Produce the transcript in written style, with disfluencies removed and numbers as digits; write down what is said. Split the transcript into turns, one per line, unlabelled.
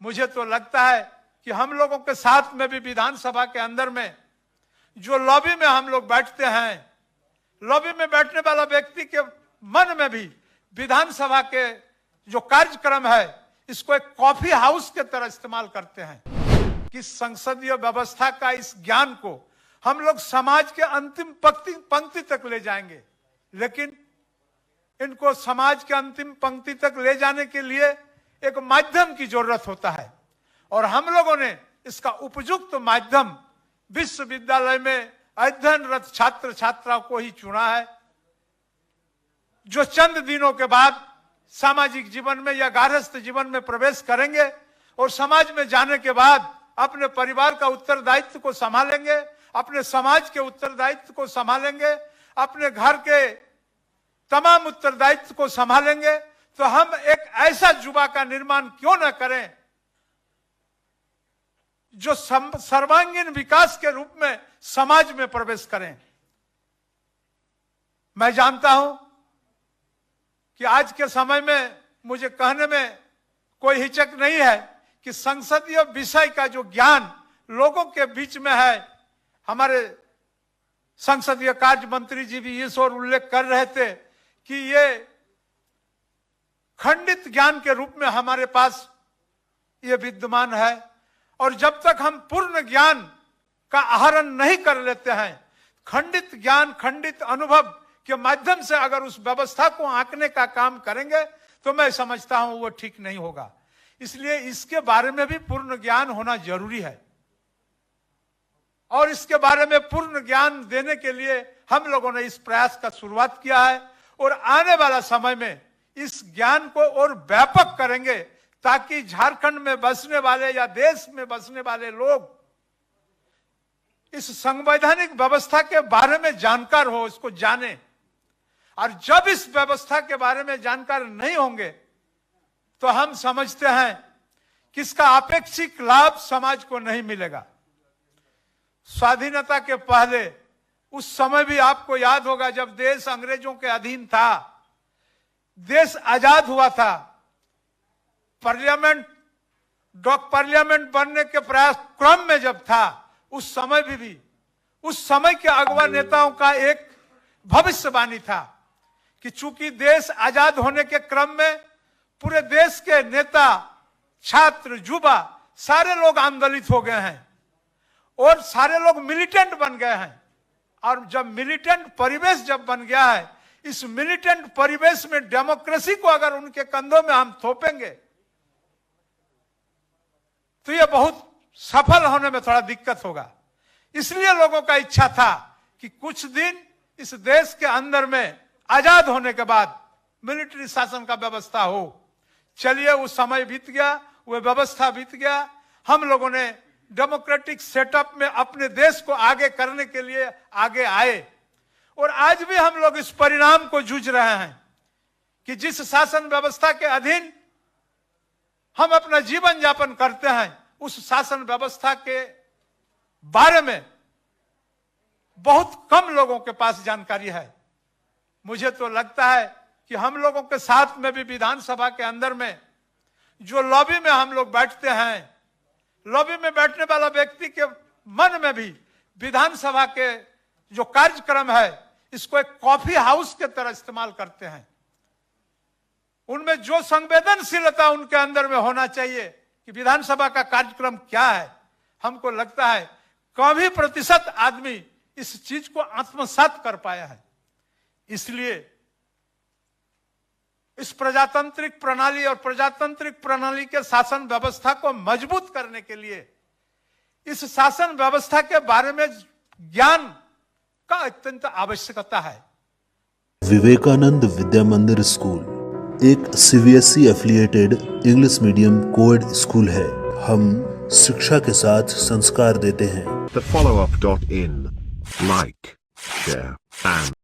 मुझे तो लगता है कि हम लोगों के साथ में भी विधानसभा के अंदर में जो लॉबी में हम लोग बैठते हैं, लॉबी में बैठने वाला व्यक्ति के मन में भी विधानसभा के जो कार्यक्रम है इसको एक कॉफी हाउस के तरह इस्तेमाल करते हैं कि संसदीय व्यवस्था का इस ज्ञान को हम लोग समाज के अंतिम पंक्ति तक ले जाएंगे। लेकिन इनको समाज के अंतिम पंक्ति तक ले जाने के लिए एक माध्यम की जरूरत होता है और हम लोगों ने इसका उपयुक्त माध्यम विश्वविद्यालय में अध्ययनरत छात्र छात्राओं को ही चुना है, जो चंद दिनों के बाद सामाजिक जीवन में या गार्हस्थ जीवन में प्रवेश करेंगे और समाज में जाने के बाद अपने परिवार का उत्तरदायित्व को संभालेंगे, अपने समाज के उत्तरदायित्व को संभालेंगे, अपने घर के तमाम उत्तरदायित्व को संभालेंगे। तो हम एक ऐसा युवा का निर्माण क्यों न करें जो सर्वांगीण विकास के रूप में समाज में प्रवेश करें। मैं जानता हूं कि आज के समय में मुझे कहने में कोई हिचक नहीं है कि संसदीय विषय का जो ज्ञान लोगों के बीच में है, हमारे संसदीय कार्य मंत्री जी भी इस ओर उल्लेख कर रहे थे कि ये खंडित ज्ञान के रूप में हमारे पास ये विद्यमान है और जब तक हम पूर्ण ज्ञान का आहरण नहीं कर लेते हैं, खंडित ज्ञान खंडित अनुभव के माध्यम से अगर उस व्यवस्था को आंकने का काम करेंगे तो मैं समझता हूं वो ठीक नहीं होगा। इसलिए इसके बारे में भी पूर्ण ज्ञान होना जरूरी है और इसके बारे में पूर्ण ज्ञान देने के लिए हम लोगों ने इस प्रयास का शुरुआत किया है और आने वाला समय में इस ज्ञान को और व्यापक करेंगे ताकि झारखंड में बसने वाले या देश में बसने वाले लोग इस संवैधानिक व्यवस्था के बारे में जानकार हो, इसको जाने। और जब इस व्यवस्था के बारे में जानकार नहीं होंगे तो हम समझते हैं कि इसका अपेक्षित लाभ समाज को नहीं मिलेगा। स्वाधीनता के पहले उस समय भी आपको याद होगा जब देश अंग्रेजों के अधीन था, देश आजाद हुआ था, पार्लियामेंट बनने के प्रयास क्रम में जब था, उस समय भी उस समय के अगवा नेताओं का एक भविष्यवाणी था कि चूंकि देश आजाद होने के क्रम में पूरे देश के नेता, छात्र, युवा सारे लोग आंदोलित हो गए हैं और सारे लोग मिलिटेंट बन गए हैं। और जब मिलिटेंट परिवेश जब बन गया है, इस मिलिटेंट परिवेश में डेमोक्रेसी को अगर उनके कंधों में हम थोपेंगे तो यह बहुत सफल होने में थोड़ा दिक्कत होगा। इसलिए लोगों का इच्छा था कि कुछ दिन इस देश के अंदर में आजाद होने के बाद मिलिट्री शासन का व्यवस्था हो। चलिए वो समय बीत गया, वो व्यवस्था बीत गया, हम लोगों ने डेमोक्रेटिक सेटअप में अपने देश को आगे करने के लिए आगे आए और आज भी हम लोग इस परिणाम को जूझ रहे हैं कि जिस शासन व्यवस्था के अधीन हम अपना जीवन यापन करते हैं, उस शासन व्यवस्था के बारे में बहुत कम लोगों के पास जानकारी है। मुझे तो लगता है कि हम लोगों के साथ में भी विधानसभा के अंदर में जो लॉबी में हम लोग बैठते हैं, लॉबी में बैठने वाला व्यक्ति के मन में भी विधानसभा के जो कार्यक्रम है इसको एक कॉफी हाउस के तरह इस्तेमाल करते हैं। उनमें जो संवेदनशीलता उनके अंदर में होना चाहिए कि विधानसभा का कार्यक्रम क्या है, हमको लगता है कम ही प्रतिशत आदमी इस चीज को आत्मसात कर पाया है। इसलिए इस प्रजातांत्रिक प्रणाली और प्रजातांत्रिक प्रणाली के शासन व्यवस्था को मजबूत करने के लिए इस शासन व्यवस्था के बारे में ज्ञान का अत्यंत आवश्यकता है।
विवेकानंद विद्या मंदिर स्कूल एक CBSE affiliated English medium coed school है। हम शिक्षा के साथ संस्कार देते हैं।
thefollowup.in, like, share and